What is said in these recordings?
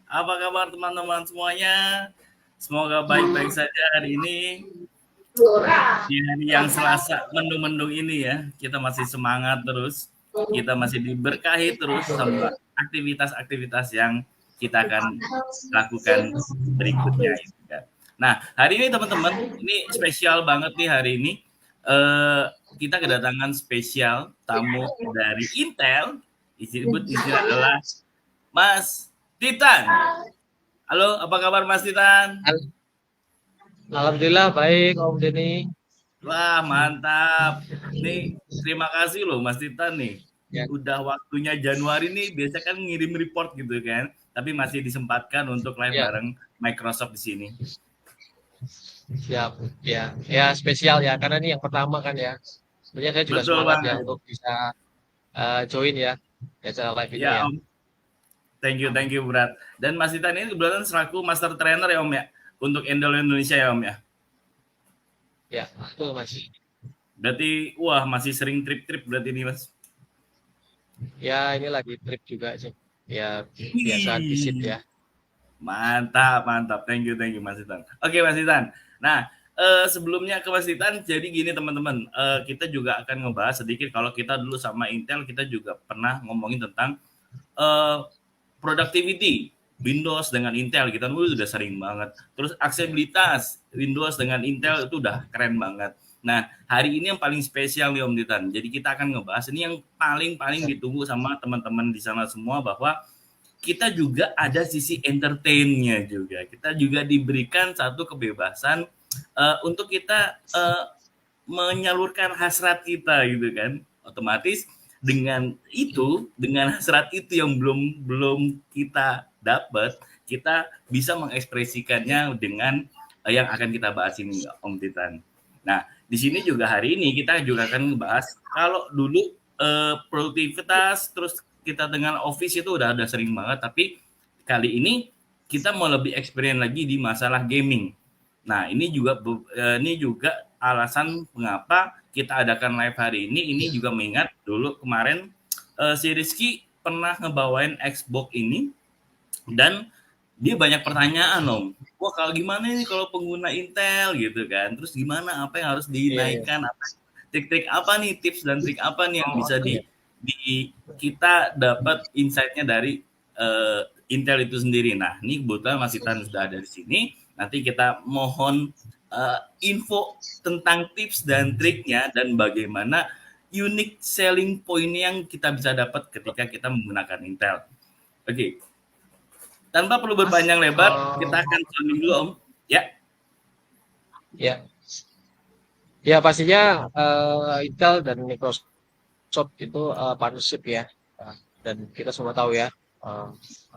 apa kabar teman-teman semuanya? Semoga baik-baik saja hari ini. Di hari yang Selasa mendung-mendung ini ya, kita masih semangat terus. Kita masih diberkahi terus sama aktivitas-aktivitas yang kita akan lakukan berikutnya. Nah, hari ini teman-teman, ini spesial banget nih hari ini. Eh, kita kedatangan spesial tamu dari Intel. Disebut istilah adalah Mas Titan. Halo, apa kabar Mas Titan? Alhamdulillah baik Om Denny. Wah, mantap. Nih, terima kasih loh Mas Titan nih. Ya, Udah waktunya Januari nih, biasa kan ngirim report gitu kan. Tapi masih disempatkan untuk live ya, bareng Microsoft di sini. siap. Ya, ya spesial ya karena ini yang pertama kan ya. Sebenarnya saya juga Betul semangat ya banget. untuk bisa join ya di acara live ini Ya ya. Om, thank you Berat. Dan Mas Titan ini kebetulan selaku Master Trainer ya Om ya, untuk Endol Indonesia ya Om ya. Ya, itu Mas. Berarti, wah masih sering trip-trip berarti ini Mas. Ya, ini lagi trip juga sih. Ya, biasa visit Wih, ya. mantap, mantap. Thank you Mas Titan. Oke Mas Titan. Nah, sebelumnya ke Mas Titan, jadi gini teman-teman, kita juga akan ngebahas sedikit kalau kita dulu sama Intel, kita juga pernah ngomongin tentang eh, productivity Windows dengan Intel kita dulu udah sering banget. Terus aksesibilitas Windows dengan Intel itu udah keren banget. Nah, hari ini yang paling spesial nih Om Titan. Jadi kita akan ngebahas ini yang paling ditunggu sama teman-teman di sana semua bahwa kita juga ada sisi entertainnya juga. Kita juga diberikan satu kebebasan untuk kita menyalurkan hasrat kita gitu kan. Otomatis dengan itu, dengan hasrat itu yang belum belum kita dapat, kita bisa mengekspresikannya dengan yang akan kita bahas ini Om Titan. Nah, di sini juga hari ini kita juga akan membahas kalau dulu produktivitas terus kita dengan office itu udah sering banget, tapi kali ini kita mau lebih experience lagi di masalah gaming. Nah, ini juga alasan mengapa kita adakan live hari ini juga mengingat dulu kemarin si Rizky pernah ngebawain Xbox ini dan dia banyak pertanyaan Om. Wah, kalau gimana nih kalau pengguna Intel gitu kan? Terus gimana apa yang harus Iya, iya. dinaikkan? Apa trik-trik apa nih, tips dan trik apa nih yang bisa Iya. di kita dapat insight-nya dari Intel itu sendiri. Nah, ini kebetulan Mas Itan sudah ada di sini. Nanti kita mohon info tentang tips dan triknya dan bagaimana unique selling point yang kita bisa dapat ketika kita menggunakan Intel. Oke, tanpa perlu berpanjang lebar, kita Eh, akan closing dulu Om. Ya, ya, ya pastinya Intel dan Microsoft itu partnership ya. Dan kita semua tahu ya eh,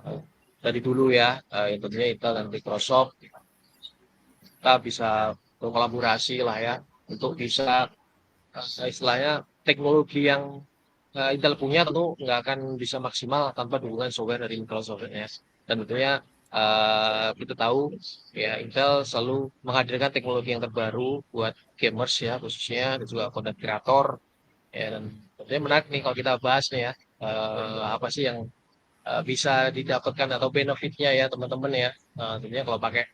eh, dari dulu ya, tentunya Intel dan Microsoft kita bisa berkolaborasi lah ya untuk bisa istilahnya teknologi yang Intel punya tentu nggak akan bisa maksimal tanpa dukungan software dari Microsoft ya. Dan tentunya kita tahu ya Intel selalu menghadirkan teknologi yang terbaru buat gamers ya khususnya dan juga content creator ya, dan tentunya menarik nih kalau kita bahas nih ya apa sih yang bisa didapatkan atau benefitnya ya teman-teman ya. Tentunya kalau pakai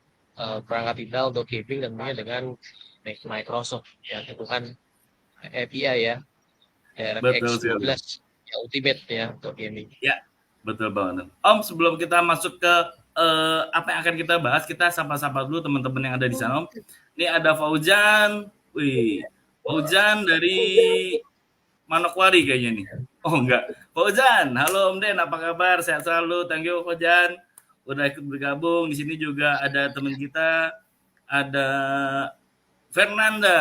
perangkat Intel untuk gaming dan tentunya dengan Microsoft ya itu kan API ya betul DirectX sekali. 12 ya Ultimate ya untuk gaming. Ya, betul banget. Om, sebelum kita masuk ke apa yang akan kita bahas, kita sapa-sapa dulu teman-teman yang ada di sana Om. Ini ada Fauzan. Wih, Fauzan dari Manokwari kayaknya nih. Oh enggak. Fauzan, halo Om Den, apa kabar? Sehat selalu. Thank you Fauzan. Udah ikut bergabung. Di sini juga ada teman kita, ada Fernanda.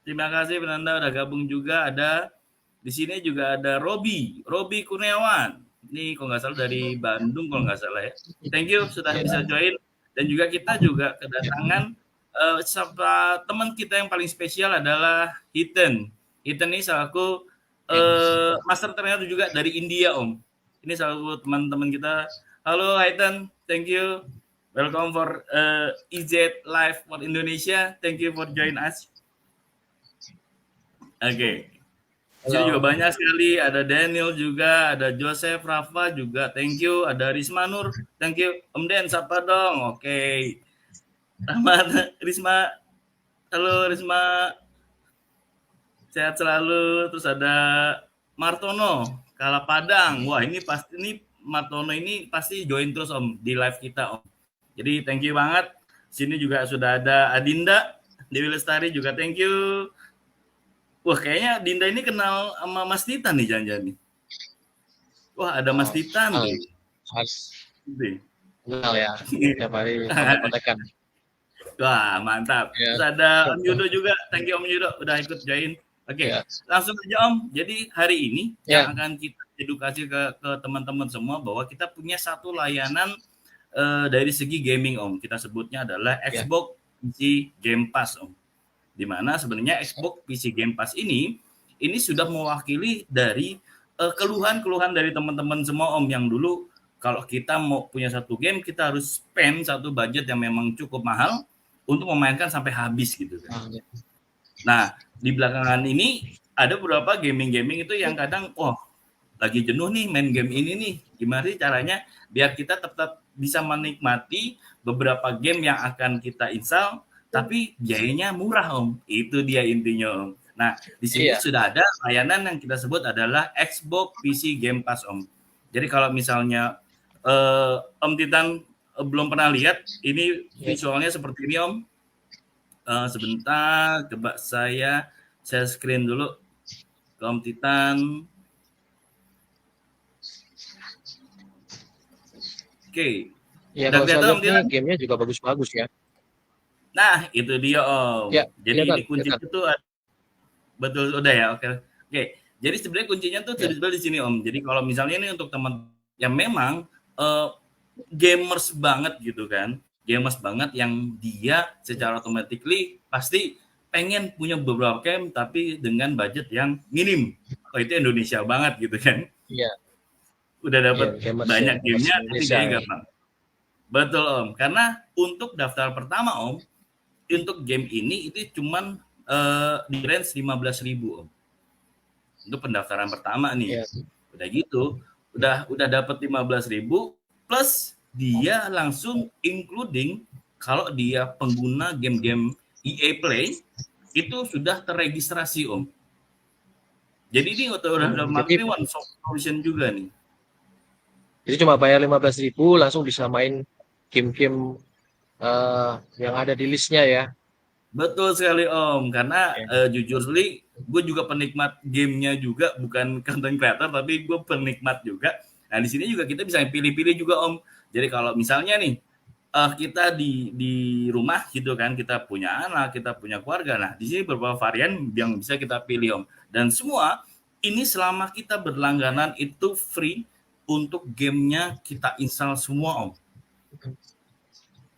Terima kasih Fernanda udah gabung juga. Ada di sini juga ada Robi Kurniawan. Ini kalau nggak salah dari Bandung kalau nggak salah ya. Thank you sudah Ya, bisa join. Dan juga kita juga ya, kedatangan teman kita yang paling spesial adalah Ethan. Ethan ini selaku ya. master trainer juga dari India Om. Ini selaku teman-teman kita. Halo Ethan, thank you. Welcome for EZ Live for Indonesia. Thank you for join us. Oke. Di sini juga Halo. banyak sekali, ada Daniel juga, ada Joseph, Rafa juga, thank you, ada Risma Nur, thank you. Om Den, sapa dong. Oke. Rahmat, Risma, halo Risma, sehat selalu. Terus ada Martono, Kala Padang. Wah, ini pasti ini Martono ini pasti join terus Om di live kita Om. Jadi thank you banget. Sini juga sudah ada Adinda, Dewi Lestari juga thank you. Wah, kayaknya Dinda ini kenal sama Mas Titan nih jangan-jangan nih. Wah, ada Mas Titan Halo. tuh. Harus Nih. kenal ya. Tiap hari kontak-kontakan. Wah, mantap. Ya. Terus ada Om Yudo juga. Thank you Om Yudo udah ikut join. Oke, Ya. langsung aja Om. Jadi hari ini Ya. yang akan kita edukasi ke teman-teman semua bahwa kita punya satu layanan dari segi gaming Om. Kita sebutnya adalah Xbox PC Game Pass Om. Di mana sebenarnya Xbox PC Game Pass ini sudah mewakili dari keluhan-keluhan dari teman-teman semua Om yang dulu kalau kita mau punya satu game kita harus spend satu budget yang memang cukup mahal untuk memainkan sampai habis gitu kan. Nah, di belakangan ini ada beberapa gaming-gaming itu yang kadang lagi jenuh nih main game ini nih. Gimana sih caranya biar kita tetap bisa menikmati beberapa game yang akan kita install tapi biayanya murah Om. Itu dia intinya Om. Nah, di sini sudah ada layanan yang kita sebut adalah Xbox PC Game Pass Om. Jadi kalau misalnya Om Titan belum pernah lihat, ini visualnya seperti ini Om. Sebentar, coba saya share screen dulu ke Om Titan. Oke. Ya, kalau saya lihat gamenya juga bagus-bagus ya. Nah, itu dia Om. Ya, jadi ini kuncinya tuh betul udah ya. Oke. Jadi sebenarnya kuncinya tuh di sini Om. Jadi kalau misalnya ini untuk teman yang memang gamers banget gitu kan. Gamers banget yang dia secara automatically pasti pengen punya beberapa game tapi dengan budget yang minim. Itu Indonesia banget gitu kan. Iya. Udah dapat banyak gamenya tapi dia gampang. Betul Om. Karena untuk daftar pertama Om, untuk game ini itu cuman di range 15.000 Om. Untuk pendaftaran pertama nih. Udah gitu, udah dapat 15.000 plus dia langsung including kalau dia pengguna game-game EA Play itu sudah terregistrasi Om. Jadi ini udah mati one solution juga nih. Jadi cuma bayar 15.000 langsung bisa main game-game yang ada di listnya ya. Betul sekali Om, karena jujur sekali gue juga penikmat gamenya juga, bukan content creator tapi gue penikmat juga. Nah di sini juga kita bisa pilih-pilih juga Om. Jadi kalau misalnya nih kita di rumah gitu kan, kita punya anak, kita punya keluarga. Nah di sini beberapa varian yang bisa kita pilih Om. Dan semua ini selama kita berlangganan itu free untuk gamenya kita install semua Om.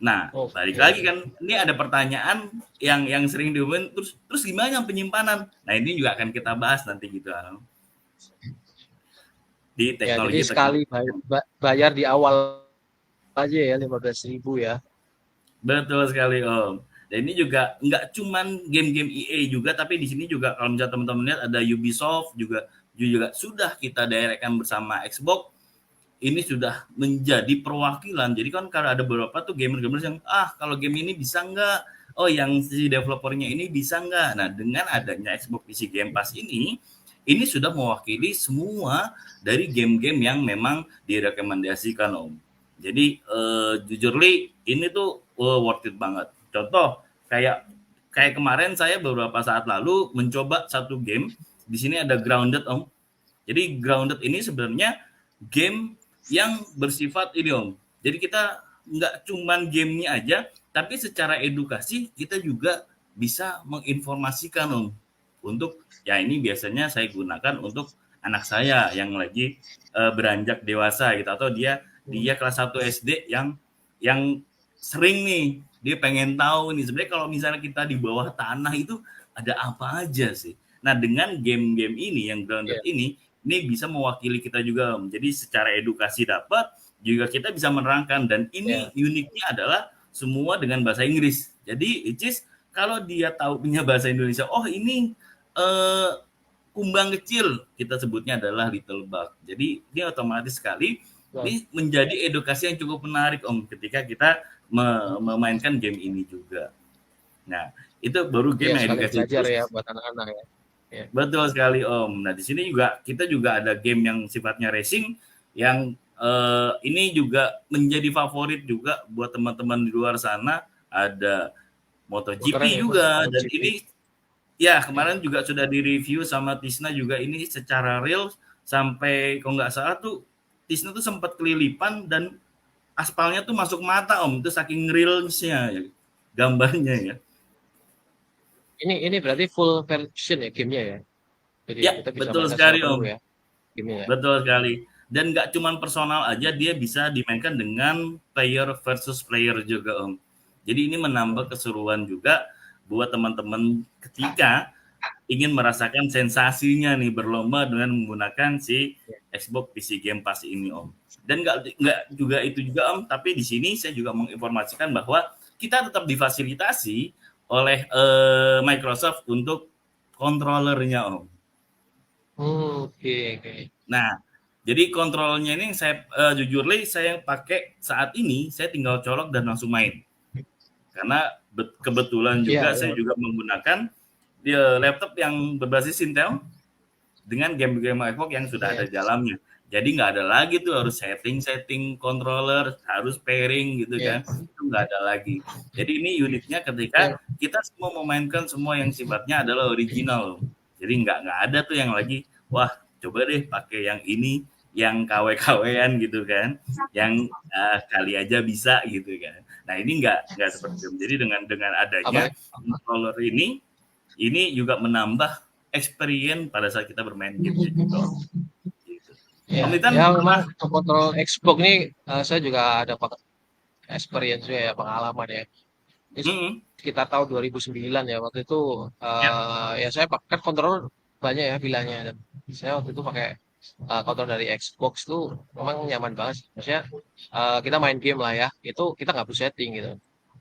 Nah, balik lagi kan, ini ada pertanyaan yang sering diomongin, terus gimana penyimpanan? Nah, ini juga akan kita bahas nanti gitu. Di teknologi. Jadi sekali bayar di awal aja ya 15.000 ya. Betul sekali Om. Dan ini juga nggak cuman game-game EA juga, tapi di sini juga kalau misalnya teman-teman lihat ada Ubisoft juga sudah kita directkan bersama Xbox. Ini sudah menjadi perwakilan. Jadi kan kalau ada beberapa tuh gamer-gamers yang kalau game ini bisa nggak? Oh yang si developernya ini bisa nggak? Nah dengan adanya Xbox PC Game Pass ini sudah mewakili semua dari game-game yang memang direkomendasikan Om. Jadi jujur li ini tuh worth it banget. Contoh kayak kemarin saya beberapa saat lalu mencoba satu game. Di sini ada Grounded Om. Jadi Grounded ini sebenarnya game yang bersifat ini Om. Jadi kita nggak cuman gamenya aja, tapi secara edukasi kita juga bisa menginformasikan Om. Untuk ya ini biasanya saya gunakan untuk anak saya yang lagi beranjak dewasa gitu, atau dia kelas 1 SD yang sering nih dia pengen tahu nih sebenarnya kalau misalnya kita di bawah tanah itu ada apa aja sih. Nah dengan game-game ini yang Grounded ini bisa mewakili kita juga Om. Jadi secara edukasi dapat, juga kita bisa menerangkan. Dan ini uniknya adalah semua dengan bahasa Inggris. Jadi kalau dia tahu punya bahasa Indonesia, ini kumbang kecil, kita sebutnya adalah little bug. Jadi dia otomatis sekali Betul. ini menjadi edukasi yang cukup menarik Om ketika kita memainkan game ini juga. Nah, itu baru Iya, game yang sekalian edukasi belajar terus. ya buat anak-anak ya. Ya. Betul sekali Om. Nah, di sini juga kita juga ada game yang sifatnya racing yang ini juga menjadi favorit juga buat teman-teman di luar sana. Ada Oh, keren MotoGP itu juga dan MotoGP. ini ya Ya. kemarin juga sudah direview sama Tisna juga ini secara real sampai kalau nggak salah tuh Tisna tuh sempat kelilipan dan aspalnya tuh masuk mata Om itu saking realnya ya, gambarnya ya. Ini berarti full version ya gamenya ya. Jadi Ya kita bisa betul mainkan secara sekali penuh Om. ya gamenya ya. Betul sekali. Dan nggak cuma personal aja, dia bisa dimainkan dengan player versus player juga, Om. Jadi ini menambah keseruan juga buat teman-teman ketika ingin merasakan sensasinya nih berlomba dengan menggunakan si Xbox PC Game Pass ini, Om. Dan nggak juga itu juga, Om. Tapi di sini saya juga menginformasikan bahwa kita tetap difasilitasi oleh Microsoft untuk kontrolernya, Om. Oke, oke. Nah, jadi kontrolnya ini saya jujur saya pakai saat ini saya tinggal colok dan langsung main. Karena kebetulan Iya, juga saya iya. juga menggunakan laptop yang berbasis Intel dengan game-game Xbox yang sudah Iya. ada dalamnya. Jadi nggak ada lagi tuh harus setting controller, harus pairing gitu Iya. kan. Itu nggak ada lagi. Jadi ini uniknya ketika Yang kita semua memainkan semua yang sifatnya adalah original. Jadi nggak ada tuh yang lagi, wah coba deh pakai yang ini, yang KW-KW-an gitu kan, yang kali aja bisa gitu kan. Nah ini nggak seperti itu. Jadi dengan adanya apalagi controller ini juga menambah experience pada saat kita bermain gamenya juga. Gitu. ya, Om Nitan ya memang pernah? untuk kontrol Xbox ini saya juga ada experience juga ya pengalaman ya. Ini Mm-mm. sekitar tahun 2009 ya waktu itu Ya, ya saya pakai kontrol banyak ya pilihannya dan saya waktu itu pakai kontrol dari Xbox tuh memang nyaman banget sih. Maksudnya kita main game lah ya itu kita nggak perlu setting gitu.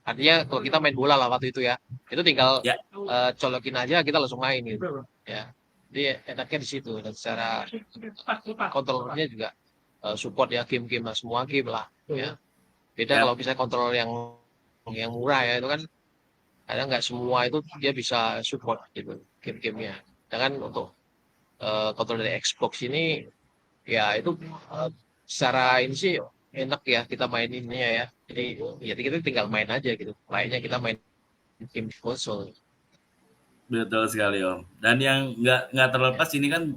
Artinya kalau kita main bola lah waktu itu ya itu tinggal ya, colokin aja kita langsung main gitu ya. Jadi enaknya di situ dan secara kontrolnya juga support ya game-game lah semua game lah ya. Beda kalau ya, misalnya kontrol yang murah ya itu kan kadang nggak semua itu dia bisa support gitu game-gamenya. Sedangkan untuk kontrol dari Xbox ini ya itu eh, secara ini sih enak ya kita maininnya ya. Jadi ya kita tinggal main aja gitu. Lainnya kita main game di konsol. betul sekali Om. Dan yang nggak Ya, terlepas ini kan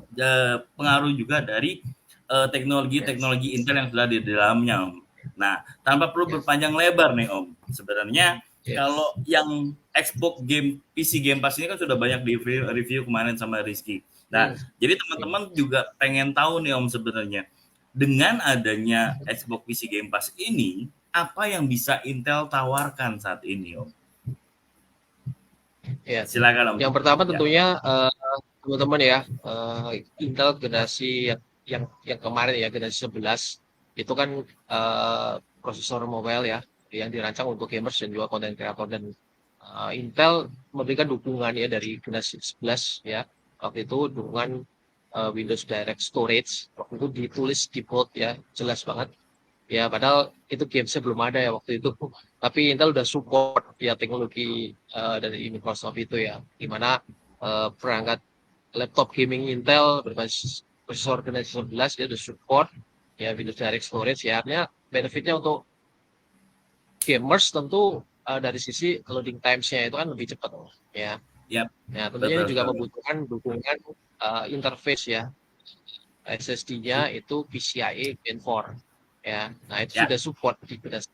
pengaruh juga dari ya, teknologi Intel yang sudah di dalamnya Om. Nah, tanpa perlu ya, berpanjang lebar nih Om. Sebenarnya ya. kalau yang Xbox game PC Game Pass ini kan sudah banyak di review kemarin sama Rizky. Nah, Hmm. jadi Hmm. teman-teman juga pengen tahu nih Om sebenarnya dengan adanya Xbox PC Game Pass ini apa yang bisa Intel tawarkan saat ini Om? Ya. Silakan Om. Yang pertama Ya. tentunya teman-teman ya Intel generasi yang kemarin ya generasi 11 itu kan prosesor mobile ya yang dirancang untuk gamers dan juga content creator dan Intel memberikan dukungan ya dari generasi 11 ya waktu itu dukungan Windows Direct Storage waktu itu ditulis di board ya jelas banget ya padahal itu gamesnya belum ada ya waktu itu tapi Intel udah support ya teknologi dari Microsoft itu ya dimana perangkat laptop gaming Intel berbasis prosesor generasi 11 dia udah support ya Windows Direct Storage ya artinya benefitnya untuk gamers tentu dari sisi loading times-nya itu kan lebih cepat ya. Ya, Nah, tentunya betul ini juga sekali. membutuhkan dukungan interface ya. SSD-nya itu PCIe Gen 4 ya. Nah, itu Ya, sudah support di generasi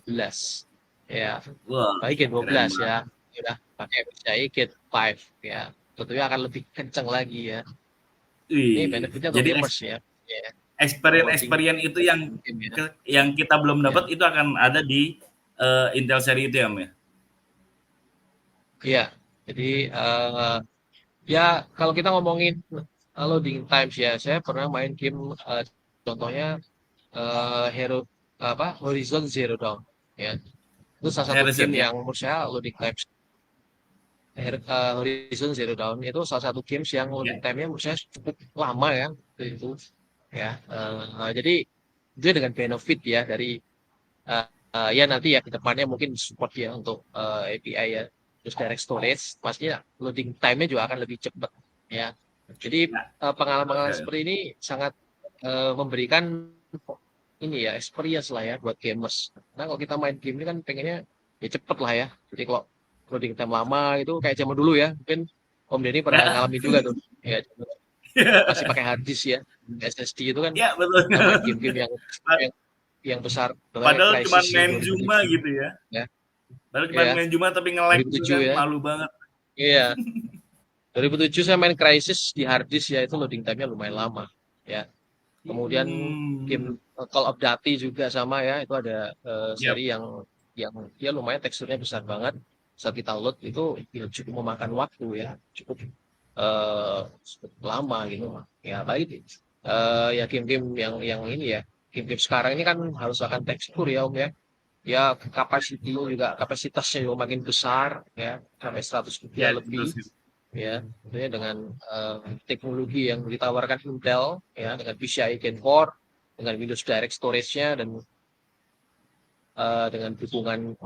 11 ya. wah, Baik Gen keren 12 ya. banget. Sudah pakai PCIe Gen 5 ya. Tentunya akan lebih kencang lagi ya. Ini Wih, benefitnya untuk jadi gamers ya. Ya, loading experience itu yang game ya. yang kita belum Ya. dapat itu akan ada di Intel seri itu ya, Om ya? Iya. Jadi ya kalau kita ngomongin loading times ya, saya pernah main game contohnya Hero apa Horizon Zero Dawn ya. Itu salah satu game Harrison ya. yang menurut saya loading times Horizon Zero Dawn itu salah satu games yang loading time-nya menurut saya cukup lama ya itu ya. Jadi dia dengan benefit ya dari ya nanti ya ke depannya mungkin support ya untuk API ya, terus direct storage, pastinya loading time-nya juga akan lebih cepat ya. Jadi Ya, pengalaman oke. seperti ini sangat memberikan ini ya experience lah ya buat gamers. Nah kalau kita main game ini kan pengennya ya cepet lah ya. Jadi kalau loading time lama itu kayak zaman dulu ya, mungkin Om Denny pernah Ya, ngalamin juga tuh. Ya, masih pakai hard disk ya, SSD itu kan ya betul. main game-game yang yang besar, contohnya Padahal cuma Crysis yang main Zuma 2007 gitu ya. ya, Padahal cuma ya main Zuma tapi nge-lag gitu 2007 kan, ya, malu banget. iya 2007 saya main Crysis di hard disk ya itu loading time-nya lumayan lama ya. Kemudian game Hmm. Call of Duty juga sama ya, itu ada Yap. seri yang ya lumayan teksturnya besar banget. Saat kita load itu ya, cukup memakan waktu ya, cukup lama gitu. Ya baik ya game-game yang ini ya, game-game sekarang ini kan harus akan tekstur ya Om ya. Ya kapasitasnya juga makin besar ya, sampai 100 Ya, giga betul lebih sih. ya, tentunya dengan teknologi yang ditawarkan Intel ya, dengan PCIe Gen 4, dengan Windows Direct Storage-nya dan dengan dukungan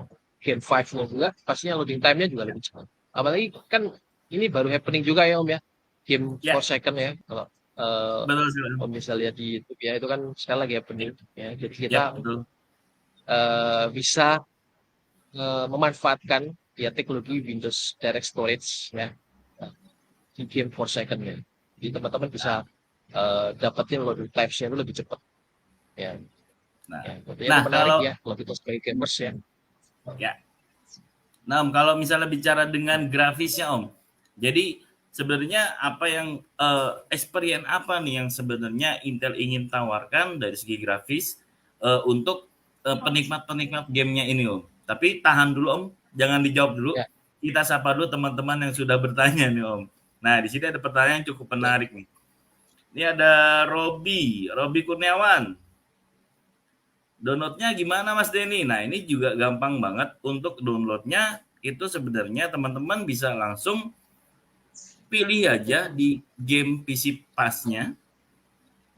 Gen 5-nya juga, pastinya loading time-nya juga lebih cepat. Apalagi kan ini baru happening juga ya Om ya, game Ya, 4 second ya, kalau eh, betul sih. Om bisa lihat di YouTube ya, itu kan sekali lagi happening ya. Jadi kita Yap, betul. bisa memanfaatkan ya teknologi Windows Direct Storage ya di game 4 second ya. Jadi teman-teman bisa dapetin loading times-nya itu lebih cepat ya. Nah, Ya, tentunya itu nah menarik kalau ya kalau kita sebagai gamers ya. ya, nah Om, kalau misalnya bicara dengan grafisnya Om, jadi sebenarnya apa yang experience apa nih yang sebenarnya Intel ingin tawarkan dari segi grafis untuk penikmat-penikmat gamenya ini Om. Tapi tahan dulu Om, jangan dijawab dulu. Ya, Kita sapa dulu teman-teman yang sudah bertanya nih Om. Nah, di sini ada pertanyaan yang cukup ya. menarik nih. Ini ada Robi Kurniawan. Downloadnya gimana Mas Denny? Nah ini juga gampang banget untuk downloadnya. Itu sebenarnya teman-teman bisa langsung pilih aja di game PC Pass-nya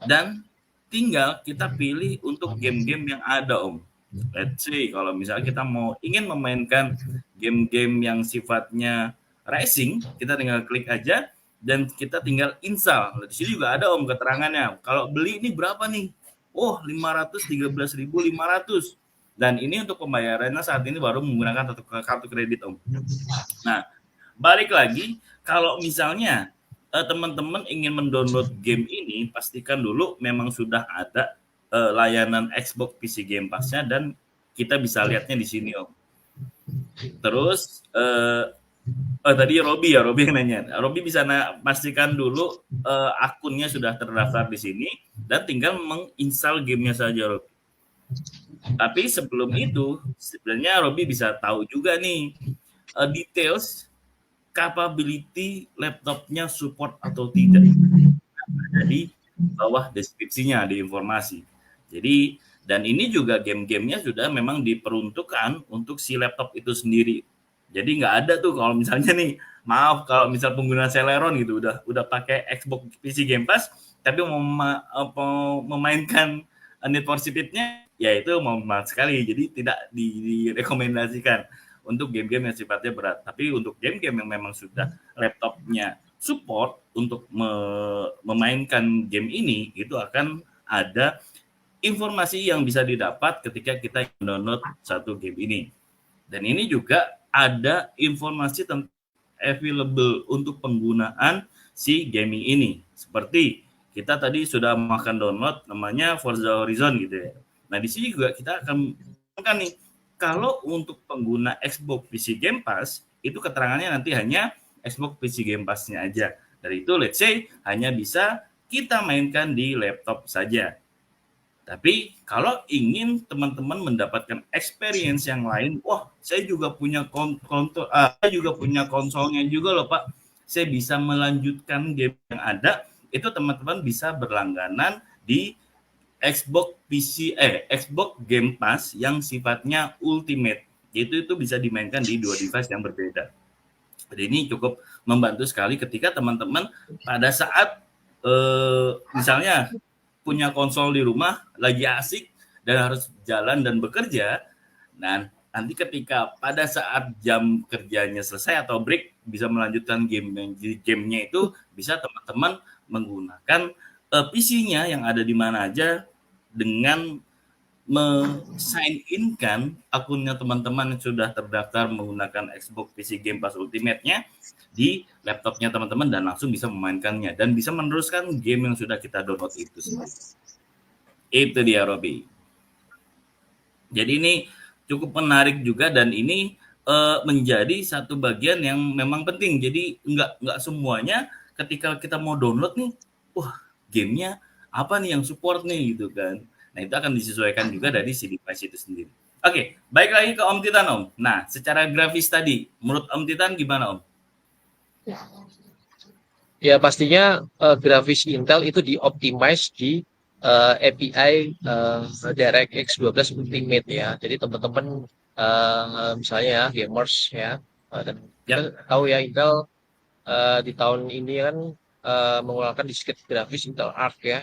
dan tinggal kita pilih untuk game-game yang ada Om. Let's say kalau misalnya kita mau ingin memainkan game-game yang sifatnya racing, kita tinggal klik aja dan kita tinggal install. Di sini juga ada Om keterangannya. Kalau beli ini berapa nih? Oh, 513.500. Dan ini untuk pembayarannya saat ini baru menggunakan kartu kredit Om. Nah, balik lagi kalau misalnya teman-teman ingin mendownload game ini, pastikan dulu memang sudah ada layanan Xbox PC Game Pass-nya dan kita bisa lihatnya di sini Om. Terus tadi Robi yang nanya. Robi bisa pastikan dulu akunnya sudah terdaftar di sini dan tinggal menginstal gamenya saja Robi. Tapi sebelum itu sebenarnya Robi bisa tahu juga nih details capability laptopnya support atau tidak. Ada di bawah deskripsinya di informasi. Jadi dan ini juga game-gamenya sudah memang diperuntukkan untuk si laptop itu sendiri. Jadi nggak ada tuh kalau misalnya nih, maaf kalau misal pengguna Celeron gitu udah pakai Xbox PC Game Pass tapi mau memainkan Need for Speed-nya ya itu mau mahal sekali. Jadi tidak direkomendasikan untuk game-game yang sifatnya berat. Tapi untuk game-game yang memang sudah laptopnya support untuk memainkan game ini, itu akan ada informasi yang bisa didapat ketika kita download satu game ini. Dan ini juga ada informasi tentang available untuk penggunaan si gaming ini. Seperti kita tadi sudah makan download namanya Forza Horizon gitu ya. Nah di sini juga kita akan kan nih kalau untuk pengguna Xbox PC Game Pass itu keterangannya nanti hanya Xbox PC Game Pass-nya aja. Dari itu let's say hanya bisa kita mainkan di laptop saja. Tapi kalau ingin teman-teman mendapatkan experience yang lain, wah saya juga punya saya juga punya konsolnya juga loh Pak. Saya bisa melanjutkan game yang ada. Itu teman-teman bisa berlangganan di Xbox Game Pass yang sifatnya ultimate. Itu bisa dimainkan di dua device yang berbeda. Jadi ini cukup membantu sekali ketika teman-teman pada saat misalnya punya konsol di rumah lagi asik dan harus jalan dan bekerja. Nah, nanti ketika pada saat jam kerjanya selesai atau break bisa melanjutkan gamenya itu bisa teman-teman menggunakan PC-nya yang ada di mana aja dengan sign in kan akunnya teman-teman yang sudah terdaftar menggunakan Xbox PC Game Pass Ultimate-nya di laptopnya teman-teman dan langsung bisa memainkannya dan bisa meneruskan game yang sudah kita download itu sendiri. Itu dia Robi. Jadi ini cukup menarik juga dan ini menjadi satu bagian yang memang penting. Jadi nggak semuanya ketika kita mau download nih, wah gamenya apa nih yang support nih gitu kan. Nah itu akan disesuaikan juga dari si device itu sendiri. Oke, baik lagi ke Om Titan Om. Nah secara grafis tadi, menurut Om Titan gimana Om? Ya pastinya grafis Intel itu dioptimize di API DirectX 12 Ultimate ya. Jadi teman-teman misalnya ya gamers ya dan kita tahu ya Intel di tahun ini kan mengeluarkan diskret grafis Intel Arc ya.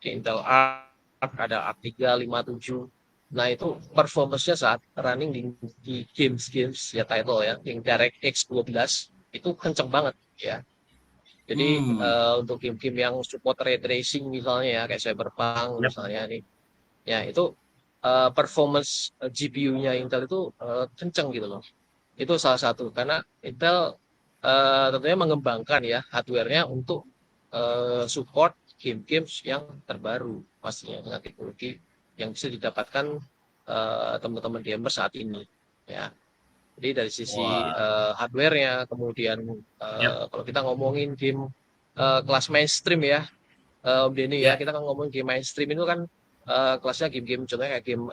Di Intel Arc ada Arc 357. Nah itu performance-nya saat running di games ya title ya, yang DirectX 12 itu kenceng banget ya. Jadi untuk game-game yang support ray tracing misalnya ya kayak Cyberpunk misalnya nih, ya itu performance GPU-nya Intel itu kenceng gitu loh. Itu salah satu karena Intel tentunya mengembangkan ya hardware-nya untuk support game-game yang terbaru pastinya dengan teknologi yang bisa didapatkan teman-teman gamer saat ini ya. Jadi dari sisi hardware-nya, kemudian kalau kita ngomongin game kelas mainstream ya, Om Denny ya, kita kan ngomongin game mainstream itu kan kelasnya game-game contohnya kayak game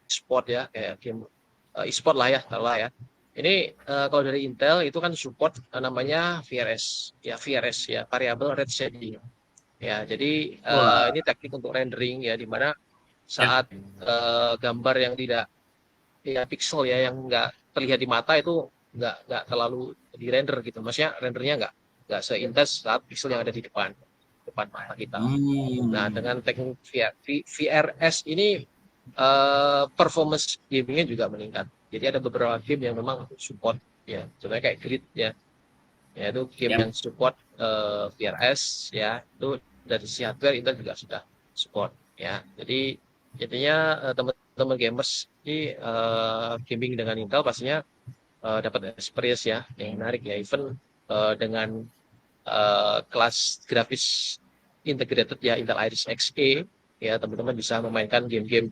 e-sport ya, kayak game e-sport lah ya, kalau ya. Ini kalau dari Intel itu kan support namanya VRS ya, variable red shading. Ya, jadi ini teknik untuk rendering ya, di mana saat gambar yang tidak ya pixel ya yang enggak terlihat di mata itu nggak terlalu di render gitu, maksudnya rendernya nggak seintens saat pixel yang ada di depan mata kita. Nah dengan teknik VRS ini performance gamingnya juga meningkat. Jadi ada beberapa game yang memang support ya, contohnya kayak Grid ya, itu game yang support VRS ya, itu dari sisi hardware itu juga sudah support ya. Jadi jadinya teman-teman gamers ini gaming dengan Intel pastinya dapat experience ya yang menarik ya, even dengan kelas grafis integrated ya Intel Iris Xe ya, teman-teman bisa memainkan game-game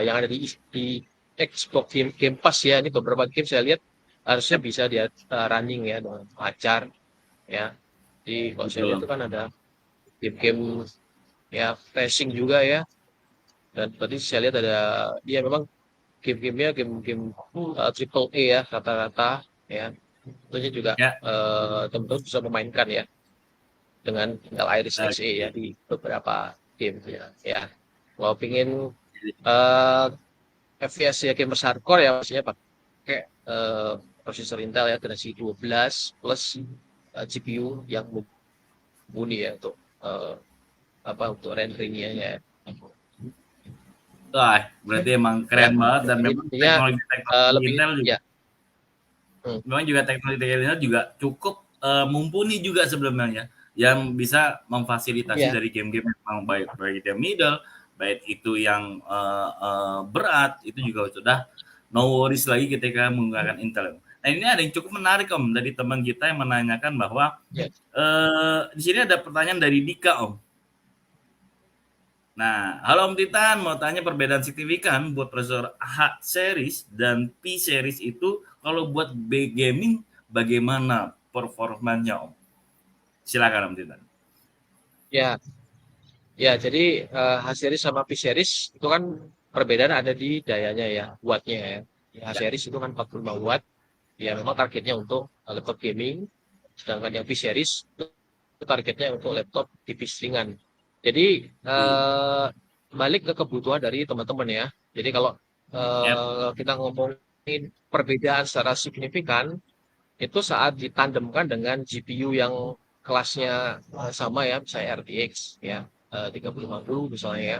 yang ada di Xbox Game Pass ya. Ini beberapa game saya lihat harusnya bisa dia running ya dengan lancar ya. Jadi kalau saya lihat itu kan ada game-game ya racing juga ya, dan tadi saya lihat ada dia memang game-gamenya game-game triple A ya rata-rata ya. Tentunya juga teman-teman bisa memainkan ya dengan Intel Iris Xe ya di beberapa game ya. Kalau pingin FPS ya gamers hardcore ya maksudnya pakai prosesor Intel ya generasi 12 plus GPU yang mumpuni ya untuk untuk renderingnya ya. Wah, berarti emang keren banget dan memang teknologi Intel juga. Memang juga teknologi Intel juga cukup mumpuni juga sebenarnya yang bisa memfasilitasi dari game-game yang baik itu yang middle, baik itu yang berat, itu juga sudah no worries lagi ketika menggunakan Intel. Nah ini ada yang cukup menarik Om dari teman kita yang menanyakan bahwa di sini ada pertanyaan dari Dika Om. Nah, halo Om Titan, mau tanya perbedaan signifikan buat prosesor H series dan P series itu kalau buat gaming bagaimana performanya Om? Silakan Om Titan. Ya, jadi H series sama P series itu kan perbedaan ada di dayanya ya, wattnya ya. H series itu kan 45 watt, ya memang targetnya untuk laptop gaming, sedangkan yang P series itu targetnya untuk laptop tipis ringan. Jadi balik ke kebutuhan dari teman-teman ya. Jadi kalau kita ngomongin perbedaan secara signifikan itu saat ditandemkan dengan GPU yang kelasnya sama ya, misalnya RTX ya 3050 misalnya ya,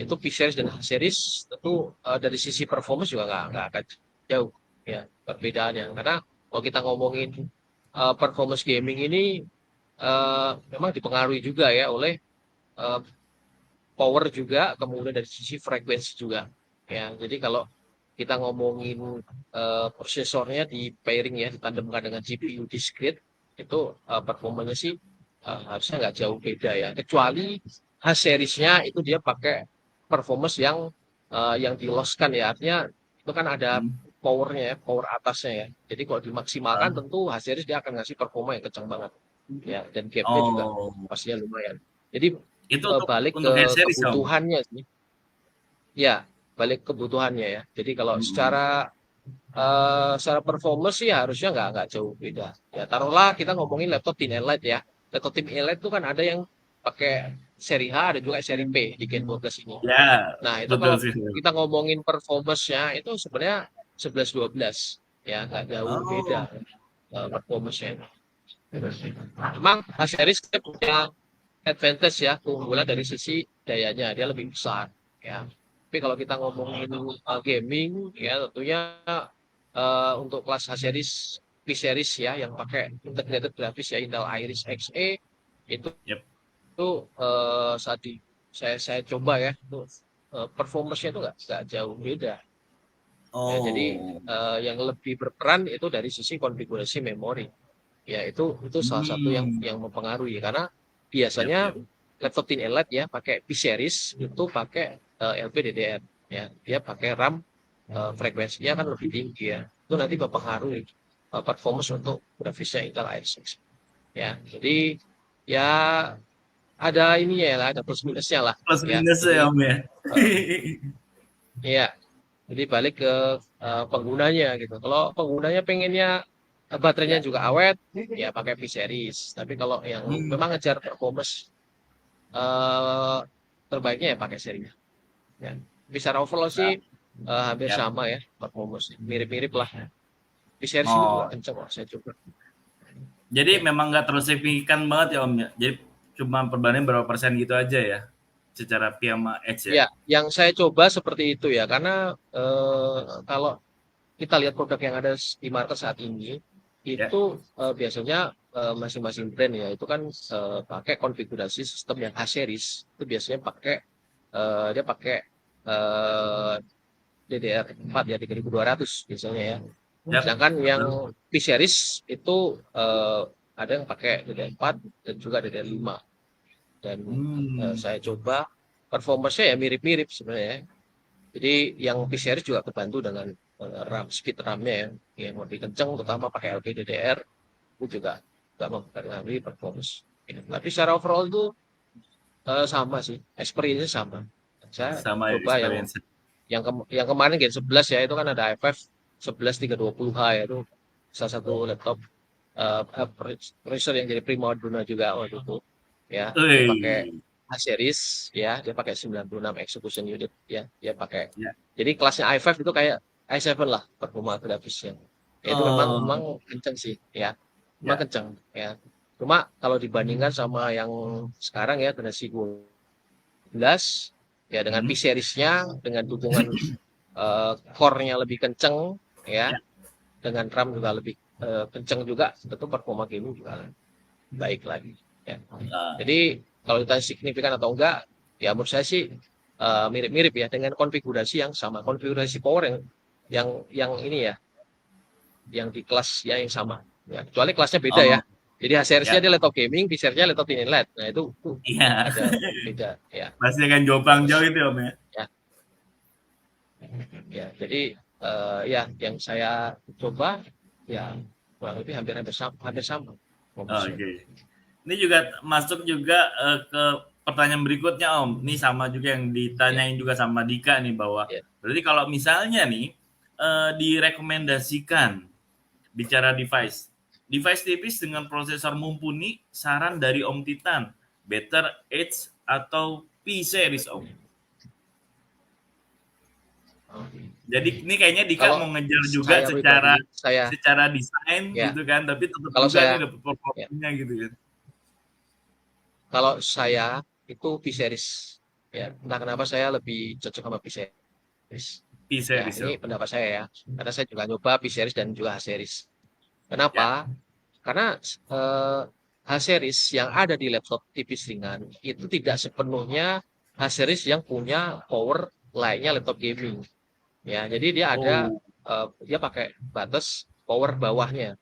itu P series dan H series tentu dari sisi performance juga nggak akan jauh ya perbedaannya, karena kalau kita ngomongin performance gaming ini memang dipengaruhi juga ya oleh eh, power juga, kemudian dari sisi frekuensi juga ya. Jadi kalau kita ngomongin prosesornya di pairing ya, ditandemkan dengan GPU discrete, itu performanya sih harusnya nggak jauh beda ya, kecuali H seriesnya itu dia pakai performance yang diloskan ya, artinya itu kan ada Hmm. powernya ya, power atasnya ya. Jadi kalau dimaksimalkan Ah. tentu H series dia akan ngasih performa yang kencang banget ya, dan gapnya juga Oh, pastinya lumayan. Jadi itu balik ke untuk head series Om. kebutuhannya sih. Ya, balik kebutuhannya ya. Jadi kalau Hmm. secara performance sih harusnya nggak jauh beda. Ya taruhlah kita ngomongin laptop thin Elite ya. Laptop thin Elite itu kan ada yang pakai seri H, ada juga seri P di Gen 12 ini. Ya, Nah itu betul kalau sih. kita ngomongin performance-nya itu sebenarnya 11-12 ya, nggak jauh beda Oh. performance-nya. Memang H series dia punya advantage ya, keunggulan dari sisi dayanya, dia lebih besar ya. Tapi kalau kita ngomongin gaming ya, tentunya untuk kelas H series, P series ya yang pakai integrated graphics ya, Intel Iris Xe itu Yep. itu saat saya coba ya, itu performance-nya itu nggak jauh beda ya. Jadi Oh. yang lebih berperan itu dari sisi konfigurasi memori. Ya itu salah satu Hmm. yang mempengaruhi, karena Yep, biasanya yep. laptop thin Elite ya pakai P series itu pakai LPDDR ya, dia pakai RAM frekuensinya kan lebih tinggi ya, itu nanti mempengaruhi performance untuk grafisnya Intel Iris Xe ya. Jadi ya ada ininya ya lah, ada plus minusnya lah Plus ya. minus Jadi ya Om ya. eh, ya, jadi balik ke penggunanya gitu. Kalau penggunanya pengennya baterainya Ya. juga awet, ya pakai P series. Tapi kalau yang Hmm. memang ngejar performance eh, terbaiknya ya pakai serinya. Ya. Tapi secara overall sih Nah, hampir ya. sama ya performance, mirip-mirip lah. P series ini juga Oh, kenceng kok, saya coba. jadi Ya. memang nggak terlalu signifikan banget ya Om ya. Jadi cuma perbandingan berapa persen gitu aja ya. Secara P sama H ya. Ya, yang saya coba seperti itu ya, karena kalau kita lihat produk yang ada di market saat ini, Ya. itu biasanya masing-masing brand ya, itu kan pakai konfigurasi sistem yang H series, itu biasanya pakai dia pakai eh, DDR4 ya 3200 biasanya ya. Yap. Sedangkan yang Betul. P series itu ada yang pakai DDR4 dan juga DDR5. Dan Hmm. saya coba performanya ya mirip-mirip sebenarnya ya. Jadi yang P series juga kebantu dengan RAM, speed RAM-nya ya, yang lebih kencang, terutama pakai LPDDR, itu juga mempengaruhi performance. Ya, tapi secara overall itu sama sih, experience sama. Saya Sama coba experience. yang kemarin Gen 11 ya, itu kan ada FF 11320H ya, itu salah satu laptop processor yang jadi primadona juga waktu itu ya. Dia pakai Wih. H series ya, dia pakai 96 execution unit ya, dia pakai. Ya. Jadi kelasnya i5 itu kayak i7 lah performa grafisnya. Ya, itu memang Oh, kenceng sih ya. Memang ya. kenceng ya. Cuma kalau dibandingkan sama yang sekarang ya generasi 12 ya, dengan P Hmm. seriesnya, dengan dukungan core-nya lebih kenceng ya, Ya. dengan RAM juga lebih kenceng juga, tentu performa gaming juga baik lagi ya. Ah. Jadi kalau ditanya signifikan atau enggak, ya menurut saya sih mirip-mirip ya, dengan konfigurasi yang sama, konfigurasi power yang ini ya, yang di kelas ya yang sama. Ya, kecuali kelasnya beda ya. Oh, Jadi hasilnya ya. dia laptop gaming, PC-nya laptop ini LED. Nah itu Iya. ada beda ya. Pasti akan jomplang Terus jauh itu ya Om ya. ya, ya. Jadi ya yang saya coba ya kurang lebih hampir sama, hampir sama. Oh, Fokusnya. oke. Ini juga masuk juga ke pertanyaan berikutnya Om. Ini sama juga yang Ya, ditanyain juga sama Dika nih, bahwa ya. berarti kalau misalnya nih direkomendasikan bicara device, device tipis dengan prosesor mumpuni, saran dari Om Titan, better H atau P series Om? Jadi ini kayaknya Dika Kalau mau ngejar juga saya secara pribadi, saya secara desain ya gitu kan, tapi tetap kalau juga nih saya dapat ya performanya gitu kan. kalau saya itu P-series ya. Entah kenapa saya lebih cocok sama P-series. Ya, P-series ini Om. pendapat saya ya. Karena saya juga nyoba P-series dan juga H-series. Ya. Kenapa? Karena eh, H-series yang ada di laptop tipis ringan itu tidak sepenuhnya H-series yang punya power layaknya laptop gaming. Ya, jadi dia ada Oh. dia pakai batas power bawahnya.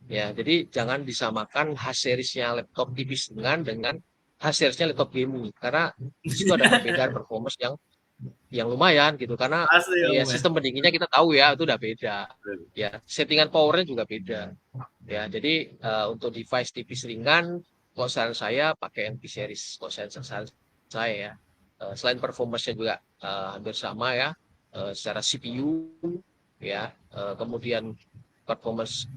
Ya, jadi jangan disamakan H-seriesnya laptop tipis ringan dengan H-seriesnya laptop gaming karena di situ ada perbedaan performance yang lumayan gitu karena Asli ya Om ya. sistem pendinginnya kita tahu ya itu udah beda. Ya, settingan powernya juga beda. Ya, jadi untuk device tipis ringan, kalau saran saya pakai NP series. Kalau saran saya ya. Selain performance-nya juga hampir sama ya, secara CPU ya, kemudian performance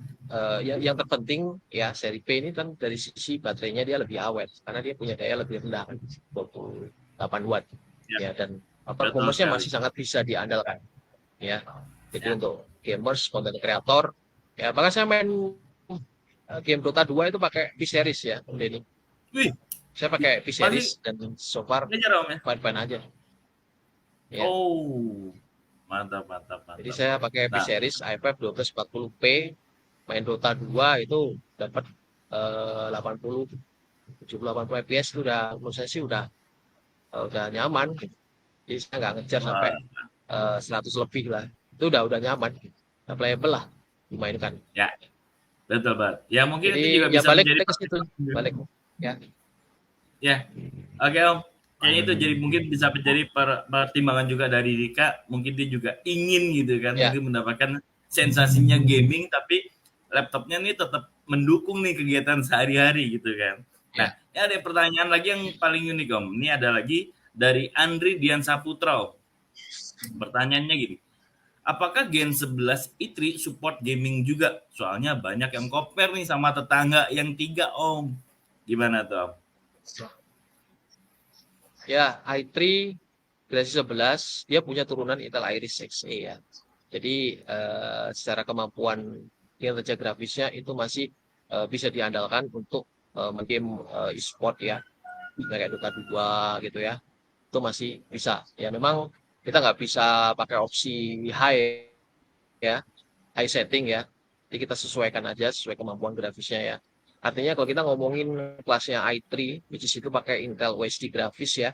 yang terpenting ya seri P ini kan dari sisi baterainya dia lebih awet karena dia punya daya lebih rendah 28 watt Ya, ya dan betul performance-nya sekali. masih sangat bisa diandalkan ya. Jadi Ya. untuk gamers, content creator ya bahkan saya main game Dota 2 itu pakai P-Series ya, Om Denny. Wih, Saya pakai P-Series masih dan so far ngejar Om ya. fine-fine aja. Ya. Oh, mantap, mantap, Jadi mantap. saya pakai Nah, P-Series i5 1240p, main Dota 2 itu dapat 80 70 80 fps itu udah menurut saya sih udah nyaman. Jadi saya nggak ngejar sampai wah, 100 lebih lah. Itu udah nyaman. Udah playable lah dimainkan. ya, betul banget. Ya mungkin Jadi itu juga ya bisa balik menjadi kita ke situ, pertimbangan juga. balik. Ya. Ya, oke Om. Kayaknya itu jadi mungkin bisa menjadi pertimbangan juga dari Dika. Mungkin dia juga ingin gitu kan, Ya. mungkin mendapatkan sensasinya gaming, tapi laptopnya nih tetap mendukung nih kegiatan sehari-hari gitu kan. Nah, Ya. ini ada pertanyaan lagi yang paling unik Om. Ini ada lagi dari Andri Dian Saputra. Pertanyaannya gini, apakah Gen 11 i3 support gaming juga? Soalnya banyak yang compare nih sama tetangga yang tiga Om. Gimana tuh Om? Ya, i3 generasi 11 dia punya turunan Intel Iris Xe ya. Jadi secara kemampuan kinerja grafisnya itu masih bisa diandalkan untuk game e-sport ya, kayak Dota 2 gitu ya. Itu masih bisa. Ya memang kita nggak bisa pakai opsi high ya, high setting ya. Jadi kita sesuaikan aja sesuai kemampuan grafisnya ya. Artinya kalau kita ngomongin kelasnya i3, which is itu pakai Intel UHD grafis ya,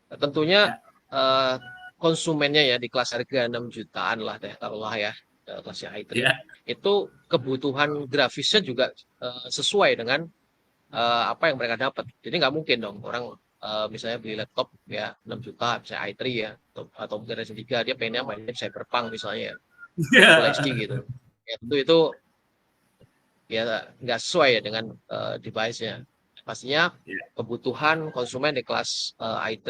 tentunya Ya, eh, konsumennya ya di kelas harga 6 jutaan lah deh taruhlah ya kelasnya i3 ya, itu kebutuhan grafisnya juga sesuai dengan apa yang mereka dapat. Jadi nggak mungkin dong orang misalnya beli laptop ya 6 juta misalnya i3 ya atau generasi 3 dia pengennya mainin Cyberpunk misalnya ya, Full HD ya, gitu. Ya tentu itu ya nggak sesuai ya dengan device-nya. Pastinya ya, kebutuhan konsumen di kelas i3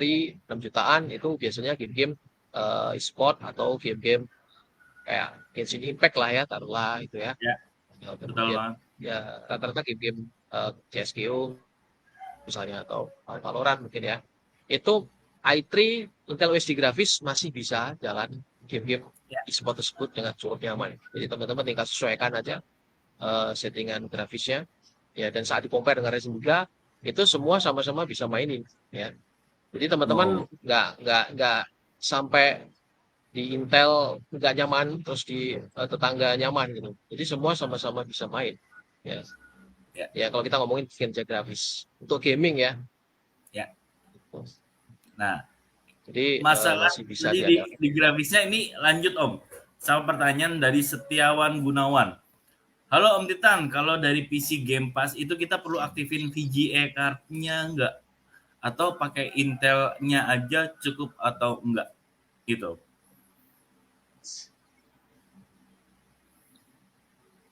6 jutaan itu biasanya game-game e-sport atau game-game kayak Genshin Impact lah ya taruhlah itu ya. ya, betul Kemudian banget. ya rata-rata game-game CSGO misalnya atau Valorant mungkin ya. Itu i3 Intel UHD grafis masih bisa jalan game-game Ya, e-sport tersebut dengan cukup nyaman. Jadi teman-teman tinggal sesuaikan aja settingan grafisnya ya dan saat di compare dengan Ryzen 3 itu semua sama-sama bisa mainin ya. Jadi teman-teman oh, nggak sampai di Intel nggak nyaman terus di tetangga nyaman gitu. Jadi semua sama-sama bisa main ya. ya, Ya kalau kita ngomongin kinerja grafis untuk gaming ya. ya. Nah, Jadi masalah masih bisa tadi diandalkan. di grafisnya ini lanjut Om. Sama pertanyaan dari Setiawan Gunawan. Halo Om Titan, kalau dari PC Game Pass itu kita perlu aktifin VGA card-nya enggak? Atau pakai Intel-nya aja cukup atau enggak? Gitu.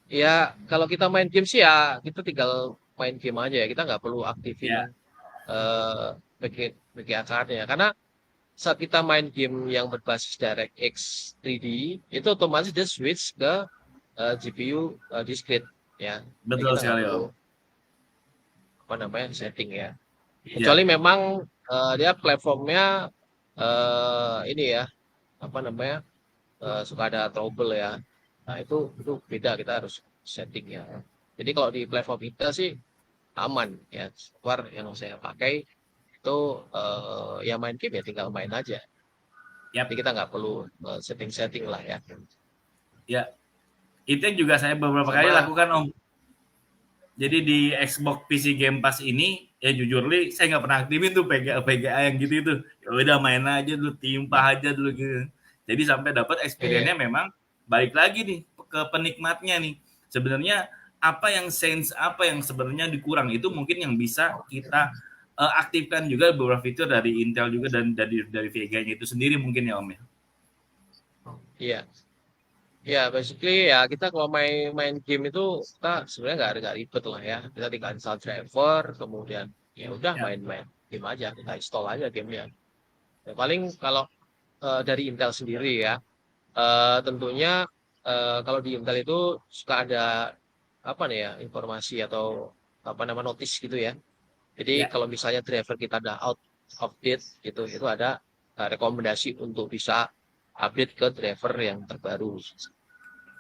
Ya kalau kita main game sih ya kita tinggal main game aja ya. Kita nggak perlu aktifin Ya, VGA card-nya karena saat kita main game yang berbasis DirectX 3D itu otomatis dia switch ke GPU discrete ya. Jadi betul kita nggak sekali perlu Om. apa namanya setting ya. Kecuali Ya, memang dia platformnya ini ya apa namanya suka ada trouble ya. Nah, itu beda, kita harus setting ya. Jadi kalau di platform Intel sih aman ya. Software yang saya pakai itu ya main game ya tinggal main aja. Jadi Yap, kita nggak perlu setting-setting lah ya. ya. Itu yang juga saya beberapa kali Sama lakukan Om. Jadi di Xbox PC Game Pass ini ya jujur li saya nggak pernah aktifin tuh PGA yang gitu itu. Ya udah main aja dulu, timpah aja dulu gitu. Jadi sampai dapat iya, experience-nya memang balik lagi nih ke penikmatnya nih. Sebenarnya apa yang sense apa yang sebenarnya dikurang itu mungkin yang bisa kita aktifkan juga beberapa fitur dari Intel juga dan dari Vega-nya itu sendiri mungkin ya Om ya. iya. Ya, basically ya kita kalau main game itu kita sebenarnya nggak ribet lah ya. Kita tinggal install driver, kemudian ya udah Ya, main-main game aja, kita install aja gamenya. Ya, paling kalau dari Intel sendiri ya, tentunya kalau di Intel itu suka ada apa nih ya informasi atau apa nama notice gitu ya. Jadi ya, kalau misalnya driver kita ada out of date gitu, itu ada rekomendasi untuk bisa update ke driver yang terbaru.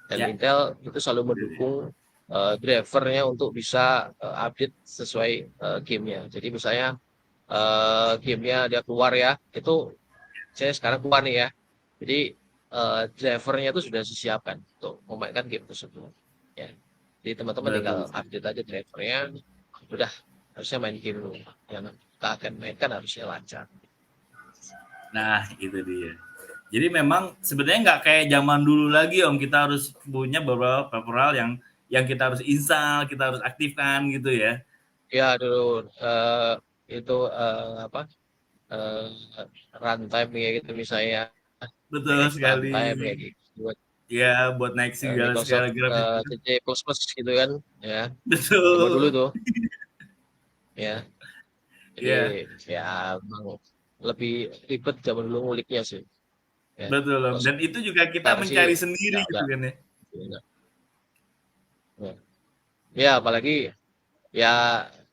Dan ya. Intel itu selalu mendukung drivernya untuk bisa update sesuai gamenya. Jadi misalnya gamenya dia keluar ya, itu saya sekarang keluar nih ya. Jadi drivernya itu sudah disiapkan untuk memainkan game tersebut. Ya. Jadi teman-teman tinggal Betul. update aja drivernya, udah harusnya main game dulu. Yang kita akan mainkan harusnya lancar. Nah, itu dia. Jadi memang sebenarnya nggak kayak zaman dulu lagi Om, kita harus punya beberapa peripheral yang kita harus install, kita harus aktifkan gitu ya. Ya dulu itu apa eh, runtime kayak gitu misalnya Betul manage sekali. runtime kayak gitu buat Ya, buat naik segala segala Microsoft grafis. CC++ gitu kan ya zaman dulu Betul. tuh ya jadi Ya, ya memang lebih ribet zaman dulu nguliknya sih ya betul Om. kalau Dan itu juga kita sekarang sih mencari sendiri ya gitu udah kan ya. ya, ya. Ya, apalagi ya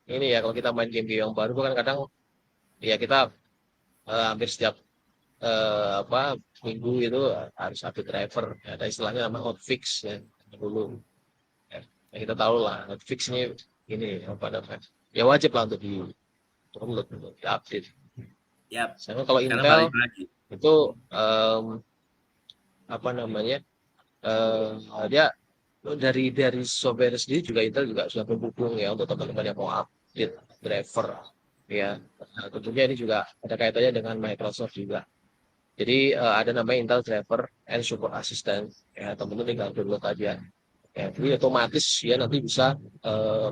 ini ya kalau kita main game yang baru tuh kan kadang ya kita hampir setiap apa minggu itu harus update driver. Ya, ada istilahnya nama hotfix ya dulu. Ya, ya kita tahu lah hotfix ini apa namanya? Ya wajib lah untuk di download untuk diupdate. Ya, Sama kalau karena Intel balik lagi. itu apa namanya? Dia dari software sendiri juga Intel juga sudah mendukung ya untuk teman-teman yang mau update driver ya. Nah, tentunya ini juga ada kaitannya dengan Microsoft juga. Jadi ada namanya Intel Driver and Support Assistant. Ya, teman-teman tinggal download aja. Ya, jadi otomatis ya nanti bisa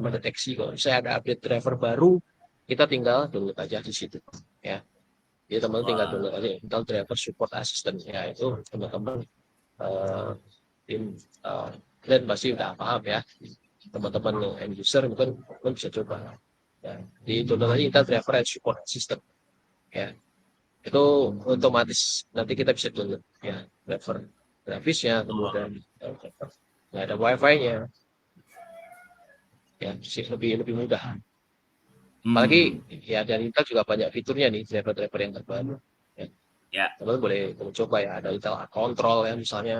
mendeteksi kalau misalnya ada update driver baru, kita tinggal download aja di situ. Ya, jadi teman-teman tinggal Wah, download aja Intel Driver Support Assistant. Ya, itu teman-teman eh, tim dan pasti udah paham ya. Teman-teman end user mungkin bisa coba. Ya, di download aja Intel Driver and Support Assistant. Ya, itu otomatis nanti kita bisa download ya driver grafisnya wah. kemudian nggak ada wifi-nya ya sih lebih lebih mudah apalagi Hmm, ya dari Intel juga banyak fiturnya nih driver-driver yang terbaru ya ya, teman boleh coba ya ada Intel Control ya misalnya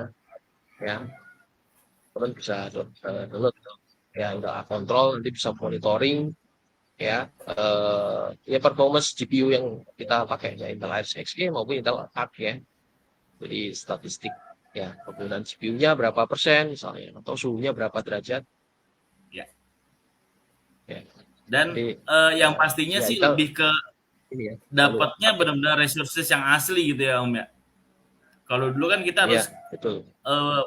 ya teman bisa download ya Intel Control nanti bisa monitoring ya ya performance GPU yang kita pakai ya Intel Iris Xe maupun Intel Arc ya. Jadi statistik ya penggunaan CPU-nya berapa persen misalnya atau suhunya berapa derajat ya. ya. Dan Jadi yang pastinya ya sih Intel lebih ke ini ya selalu dapatnya update. benar-benar resources yang asli gitu ya Om ya. Kalau dulu kan kita Iya harus betul. eh,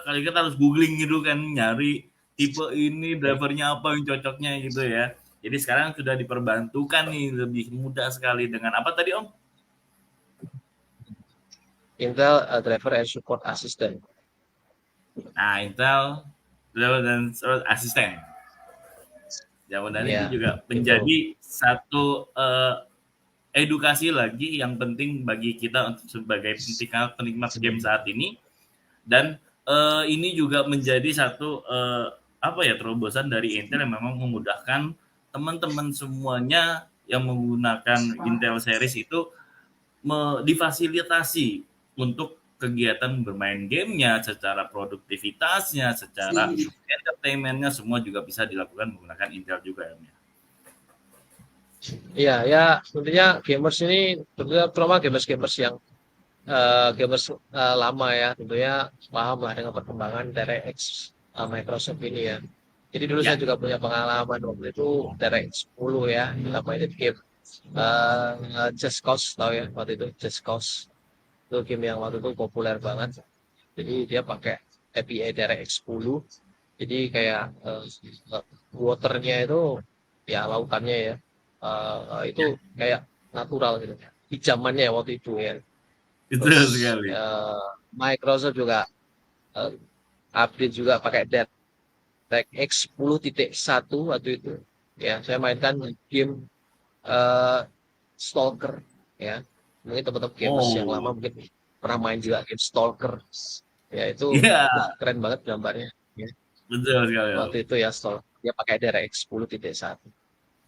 kali kita harus googling gitu kan nyari tipe ini Ya. drivernya apa yang cocoknya gitu ya. Jadi sekarang sudah diperbantukan nih lebih mudah sekali dengan apa tadi Om? Intel Driver and Support Assistant. Nah, Intel driver dan asisten. Dan itu Ya juga itu. menjadi satu edukasi lagi yang penting bagi kita untuk sebagai penikmat penikmat game saat ini dan ini juga menjadi satu apa ya terobosan dari Intel yang memang memudahkan teman-teman semuanya yang menggunakan Intel series itu difasilitasi untuk kegiatan bermain gamenya, secara produktivitasnya, secara entertainment-nya semua juga bisa dilakukan menggunakan Intel juga ya. Iya, ya tentunya gamers ini tentunya terutama gamers-gamers yang gamers lama ya, tentunya paham lah dengan perkembangan DirectX Microsoft ini ya. Jadi dulu saya Ya, juga punya pengalaman waktu itu DirectX 10 ya, kita mainin game Just Cause tahu ya waktu itu Just Cause itu game yang waktu itu populer banget. Jadi dia pakai API DirectX 10. Jadi kayak waternya itu ya lautannya ya itu ya, kayak natural gitu. Di zamannya waktu itu ya. betul Terus sekali. Microsoft juga eh, update juga pakai DirectX 10.1 waktu itu. Ya, saya mainkan game eh, Stalker ya. Mungkin teman-teman gamers yang lama Oh, mungkin pernah main juga game Stalker. Ya itu iya, wah keren banget gambarnya. Ya. betul sekali Waktu Om. itu ya Stalker dia pakai DirectX 10.1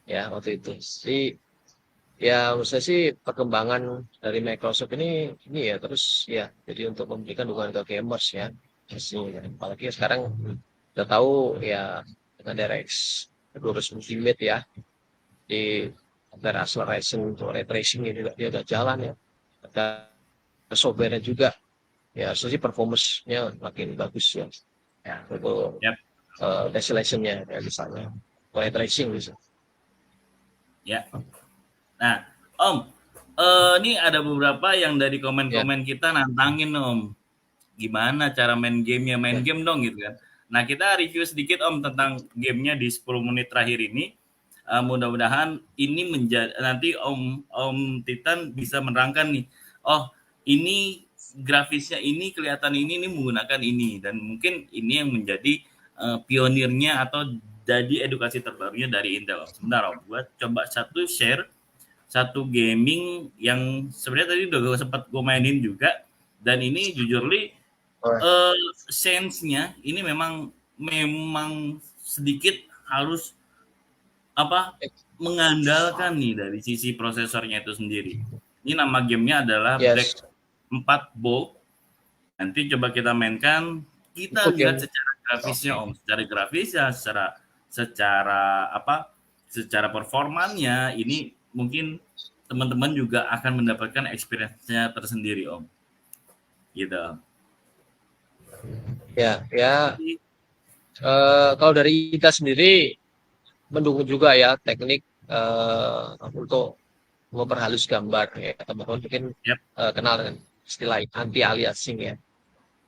ya waktu itu. Jadi ya menurut saya sih perkembangan dari Microsoft ini ya terus ya jadi untuk memberikan dukungan ke gamers ya. Pastinya. Apalagi sekarang udah tahu ya dengan DirectX 12 Ultimate ya di antara acceleration untuk ray tracing ini juga dia udah jalan ya. Ada software juga ya harusnya sih performance-nya makin bagus ya. Ya untuk Yap, tesselation-nya ya misalnya ray tracing bisa. ya. Nah, Om, ini ada beberapa yang dari Ya, komen-komen kita nantangin Om. Gimana cara main gamenya? Main ya. game dong gitu kan. Nah, kita review sedikit Om tentang gamenya di 10 menit terakhir ini. Mudah-mudahan ini menjadi nanti Om Titan bisa menerangkan nih. Oh, ini grafisnya ini kelihatan ini menggunakan ini dan mungkin ini yang menjadi pionirnya atau jadi edukasi terbarunya dari Intel. Sebentar Om, buat coba satu gaming yang sebenarnya tadi udah gue sempat gue mainin juga dan ini jujur li Oh, sense-nya ini memang sedikit harus apa mengandalkan nih dari sisi prosesornya itu sendiri. Ini nama gamenya adalah yes. Black 4 Bolt. Nanti coba kita mainkan, kita Itu lihat game. secara grafisnya Oke. Om, secara grafisnya, secara apa? Secara performanya ini mungkin teman-teman juga akan mendapatkan experience-nya tersendiri Om. Gitu. Ya, ya. Jadi, Kalau dari kita sendiri mendukung juga ya teknik untuk memperhalus gambar ya teman-teman mungkin yep. kenal dengan istilah anti aliasing ya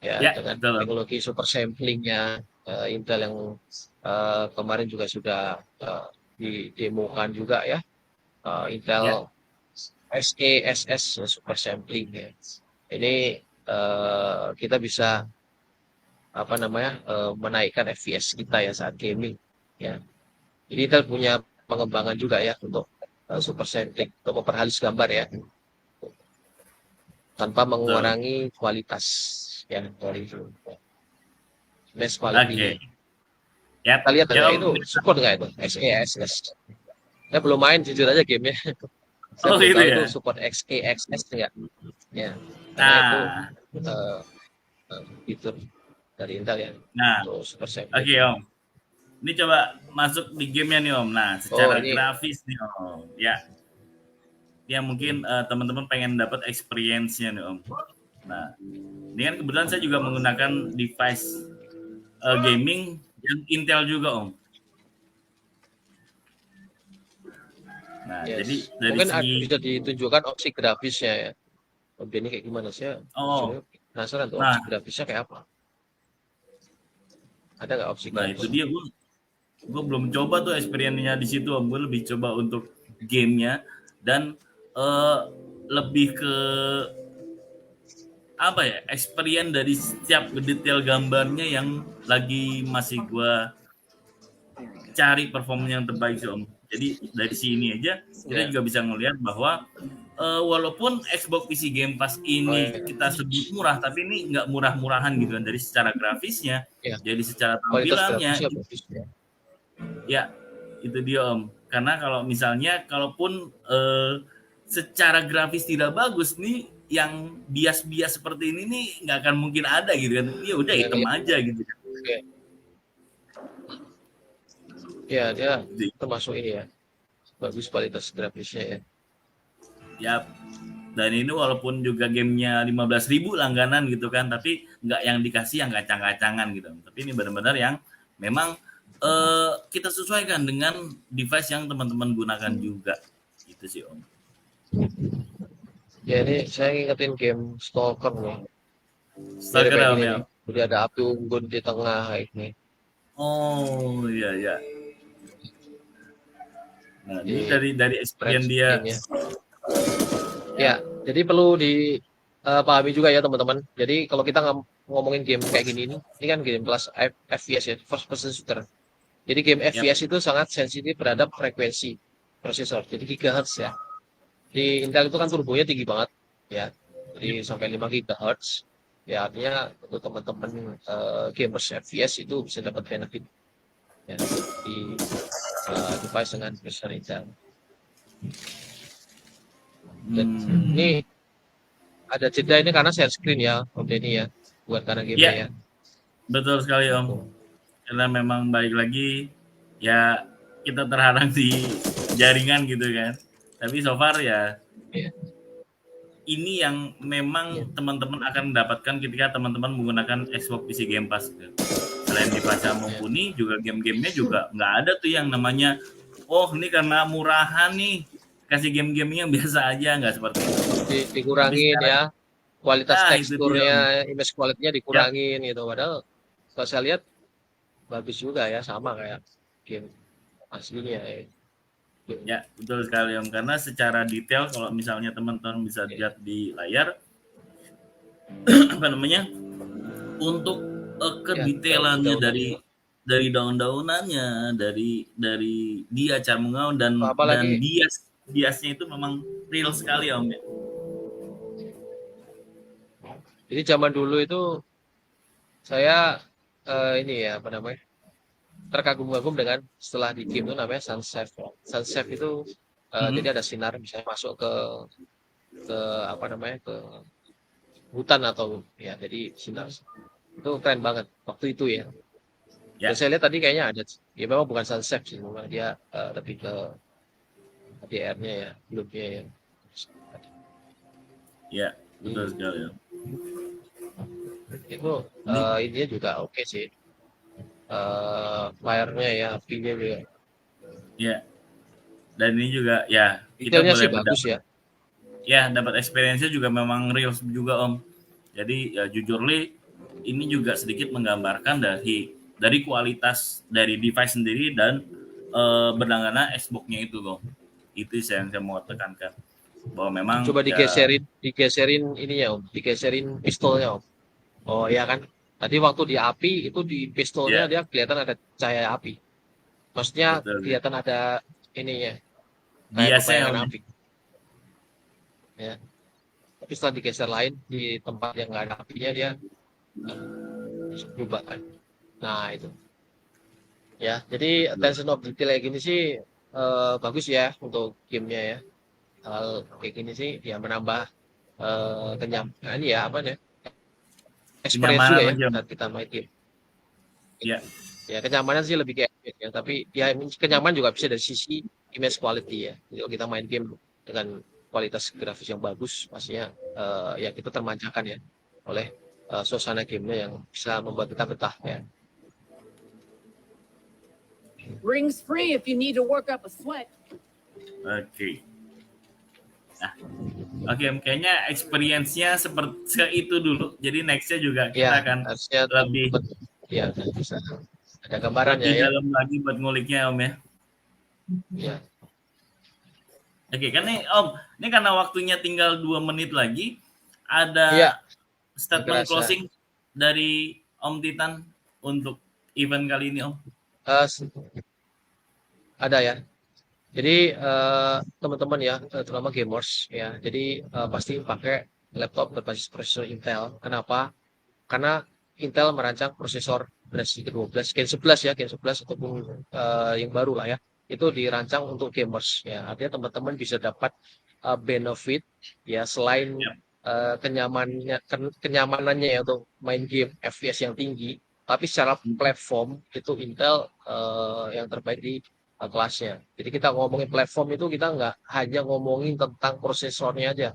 ya Ya, dengan betul Om. teknologi super samplingnya Intel yang kemarin juga sudah didemokan juga ya Ya, Intel SKSS ya, super sampling ya ini kita bisa apa namanya menaikkan FPS kita ya saat gaming ya. Jadi kita punya pengembangan juga ya untuk super sampling untuk memperhalus gambar ya tanpa betul. mengurangi kualitas ya dari best Oke. quality-nya. Yap, Kita lihat ya nggak Om. itu support nggak itu XeXS. Saya belum main jujur aja gamenya. Saya Oh belum gitu tahu itu ya. support XeXS enggak. Ya, karena itu Nah, uh, fitur dari Intel ya nah, untuk super sampling. oke Om. Ini coba masuk di gamenya nih Om. Nah, Oh secara ini grafis nih Om. Ya, ya mungkin teman-teman pengen dapat experience-nya nih Om. Nah, ini kan kebetulan saya juga menggunakan device gaming yang Intel juga Om. Nah, jadi yes. dari Mungkin segi bisa ditunjukkan opsi grafisnya ya. Oh, ini kayak gimana sih? oh, Sebenarnya penasaran tuh nah, opsi grafisnya kayak apa? Ada nggak opsi nah itu grafisnya? dia gue belum coba tuh experience-nya di situ Om. Gue lebih coba untuk gamenya dan eh, lebih ke apa ya experience dari setiap detail gambarnya yang lagi masih gua cari performa yang terbaik sih Om. Jadi dari sini aja kita Ya. juga bisa ngelihat bahwa walaupun Xbox PC Game Pass Oh, ini ya. kita sebut murah, tapi ini nggak murah-murahan gitu kan dari secara grafisnya, Ya. jadi secara Kualitas tampilannya grafisnya bagus ya. ya itu dia Om. Karena kalau misalnya kalaupun secara grafis tidak bagus nih yang bias-bias seperti ini nih nggak akan mungkin ada gitu kan. Ya udah Ya, hitam aja gitu. oke. Ya, dia termasuk ini ya. Bagus kualitas grafisnya ya. Ya, dan ini walaupun juga gamenya 15.000 langganan gitu kan, tapi nggak yang dikasih yang kacang-kacangan gitu. Tapi ini benar-benar yang memang kita sesuaikan dengan device yang teman-teman gunakan juga. Gitu sih Om. Ya ini saya ngingetin game Stalker nih. Mirip Stalker kayak Om gini ya. nih. Jadi ada api unggun di tengah ini. Oh iya iya. Nah, Di ini dari experience dia. gamenya. Ya, jadi perlu dipahami juga ya teman-teman. Jadi kalau kita ngomongin game kayak gini ini kan game kelas FPS ya, first person shooter. Jadi game Yap. FPS itu sangat sensitif terhadap frekuensi prosesor. Jadi gigahertz ya. Di Intel itu kan turbonya tinggi banget ya. Jadi sampai 5 gigahertz. Ya artinya untuk teman-teman gamers FPS itu bisa dapat benefit ya di device dengan processor Intel. Dan ini ada jeda ini karena share screen ya Om Denny ya, bukan karena game ya. Betul sekali Om. Karena memang balik lagi ya kita terhalang di jaringan gitu kan. Tapi so far ya ini yang memang teman-teman akan mendapatkan ketika teman-teman menggunakan Xbox PC Game Pass gitu. Selain dibaca mumpuni juga game-gamenya juga nggak ada tuh yang namanya oh ini karena murahan nih kasih game-game yang biasa aja, nggak seperti itu. Dikurangin ya kualitas teksturnya, image quality-nya dikurangin gitu. Padahal kalau saya lihat bagus juga ya, sama kayak game aslinya ya. Ya betul sekali Om, karena secara detail kalau misalnya teman-teman bisa lihat di layar apa namanya untuk kedetailannya dari daun-daunannya, dari dia cara mengaun dan biasnya itu memang real sekali Om ya. Jadi zaman dulu itu saya ini ya apa namanya terkagum-kagum dengan setelah di game itu namanya sunset. Sunset itu jadi ada sinar misalnya masuk ke apa namanya ke hutan atau ya jadi sinar itu keren banget waktu itu ya. Dan saya lihat tadi kayaknya ada ya memang bukan sunset sih, memang dia lebih ke HDR-nya ya, belumnya ya. Ya betul sekali ya. Itu ininya juga oke sih. Layarnya ya, apinya juga. Ya. Dan ini juga ya kita boleh sih bagus ya. Ya dapat experience-nya juga memang real juga Om. Jadi ya jujur li ini juga sedikit menggambarkan dari kualitas dari device sendiri dan berlangganan Xbox-nya itu Om. Itu yang saya mau tekankan bahwa memang coba digeserin ininya Om, digeserin pistolnya Om. Oh ya kan, tadi waktu di api itu di pistolnya dia kelihatan ada cahaya api, maksudnya kelihatan ada ininya kayak kebayangan api ya. Tapi setelah digeser lain di tempat yang nggak ada apinya dia berubah kan. Nah itu ya, jadi attention of detail kayak gini sih bagus ya untuk gamenya ya. Hal kayak gini sih ya menambah kenyamanan ya apa ya, experience juga ya saat kita main game. Ya kenyamanan sih lebih kayak ya, tapi ya kenyamanan juga bisa dari sisi image quality ya. Jadi kalau kita main game dengan kualitas grafis yang bagus, pastinya ya kita termanjakan ya oleh suasana gamenya yang bisa membuat kita betah ya. Rings free if you need to work up a sweat. Oke. Nah, oke, kayaknya experience-nya seperti itu dulu. Jadi next-nya juga kita akan lebih ya bisa ada gambarannya lebih ya. dalam lagi buat nguliknya Om ya. Ya. Oke, kan nih Om, ini karena waktunya tinggal 2 menit lagi, ada statement closing dari Om Titan untuk event kali ini Om. Ada ya. Jadi teman-teman ya, terutama gamers ya, jadi pasti pakai laptop berbasis prosesor Intel. Kenapa? Karena Intel merancang prosesor generasi ke-12, Gen 11 ya, Gen 11 ataupun yang baru lah ya. Itu dirancang untuk gamers ya. Artinya teman-teman bisa dapat benefit ya selain kenyamanannya ya untuk main game FPS yang tinggi, tapi secara platform itu Intel yang terbaik di kelasnya. Jadi kita ngomongin platform itu kita nggak hanya ngomongin tentang prosesornya aja,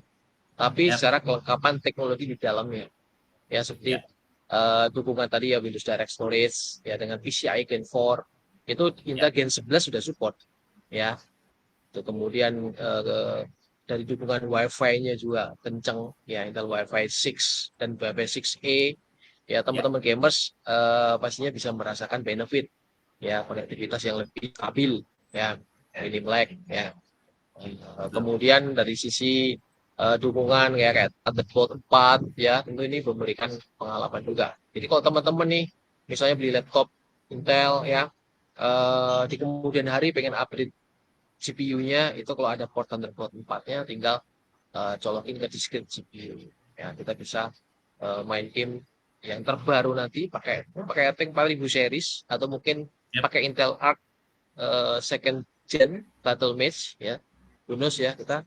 tapi Yap. secara kelengkapan teknologi di dalamnya. Ya seperti Yap. dukungan tadi ya Windows Direct Storage ya dengan PCIe Gen 4 itu Intel Gen 11 sudah support ya. Itu kemudian dari dukungan Wi-Fi-nya juga kenceng ya Intel Wi-Fi 6 dan Wi-Fi 6E ya teman-teman gamers pastinya bisa merasakan benefit ya konektivitas yang lebih stabil ya minim lag ya. Kemudian dari sisi dukungan ya kayak Thunderbolt 4 ya tentu ini memberikan pengalaman juga. Jadi kalau teman-teman nih misalnya beli laptop Intel ya di kemudian hari pengen upgrade CPU-nya itu kalau ada port Thunderbolt 4-nya tinggal colokin ke diskrete CPU. Ya, kita bisa main game yang terbaru nanti pakai Tank 4000 series atau mungkin pakai Intel Arc second gen Battle Mage ya. Bonus ya kita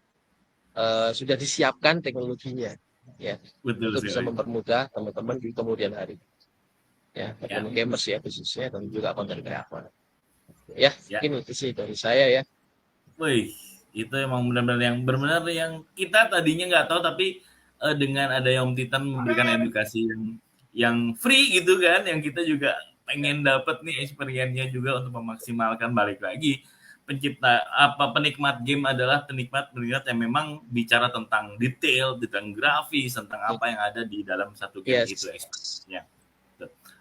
sudah disiapkan teknologinya ya. Betul Untuk bisa sekali. mempermudah teman-teman di kemudian hari. Ya, teman gamers ya khususnya dan juga konten kreator. Ya, mungkin itu sih dari saya ya. Wih, itu emang benar-benar yang kita tadinya nggak tahu, tapi dengan ada Om Titan memberikan edukasi yang free gitu kan, yang kita juga pengen dapat nih experience-nya juga untuk memaksimalkan. Balik lagi penikmat game adalah penikmat yang memang bicara tentang detail, tentang grafis, tentang apa yang ada di dalam satu game itu experience-nya.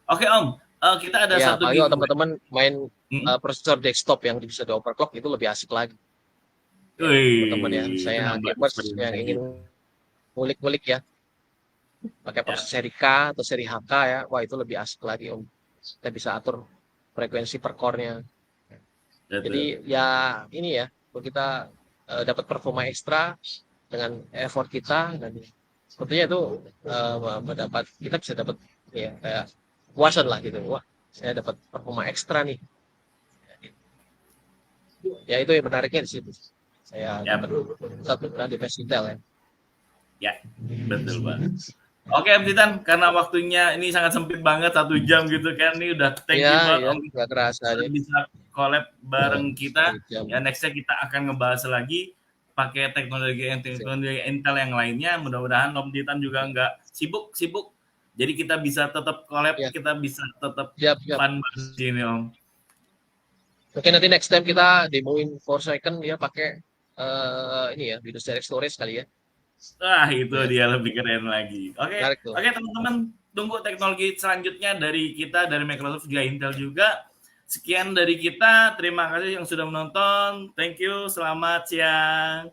Oke Om, kita ada ya, satu game. Teman-teman main prosesor desktop yang bisa di overclock itu lebih asik lagi. Teman-teman ya, saya gamers yang ingin ngulik-ngulik ya, pakai prosesor seri K atau seri HK ya, wah itu lebih asik lagi Om. Kita bisa atur frekuensi per core-nya. Jadi ya ini ya, kita dapat performa ekstra dengan effort kita dan sepertinya itu kita bisa dapat ya kayak puasan lah gitu. Wah, saya dapat performa ekstra nih. Ya itu yang menariknya di situ. Saya dapat satu brand device Intel ya. Ya, betul banget. Oke, Om Titan, karena waktunya ini sangat sempit banget 1 jam gitu kan, ini udah thank you banget Om. Nggak kerasa bisa collab bareng kita. Ya nextnya kita akan ngebahas lagi pakai teknologi Intel yang lainnya. Mudah-mudahan Om Titan juga nggak sibuk. Jadi kita bisa tetap collab, kita bisa tetap fun di sini Om. Mungkin nanti next time kita demoin Forsaken ya pakai ini ya Windows Direct Storage kali ya. Wah itu dia lebih keren lagi. Oke teman-teman, tunggu teknologi selanjutnya dari kita, dari Microsoft juga Intel juga. Sekian dari kita, terima kasih yang sudah menonton. Thank you, selamat siang.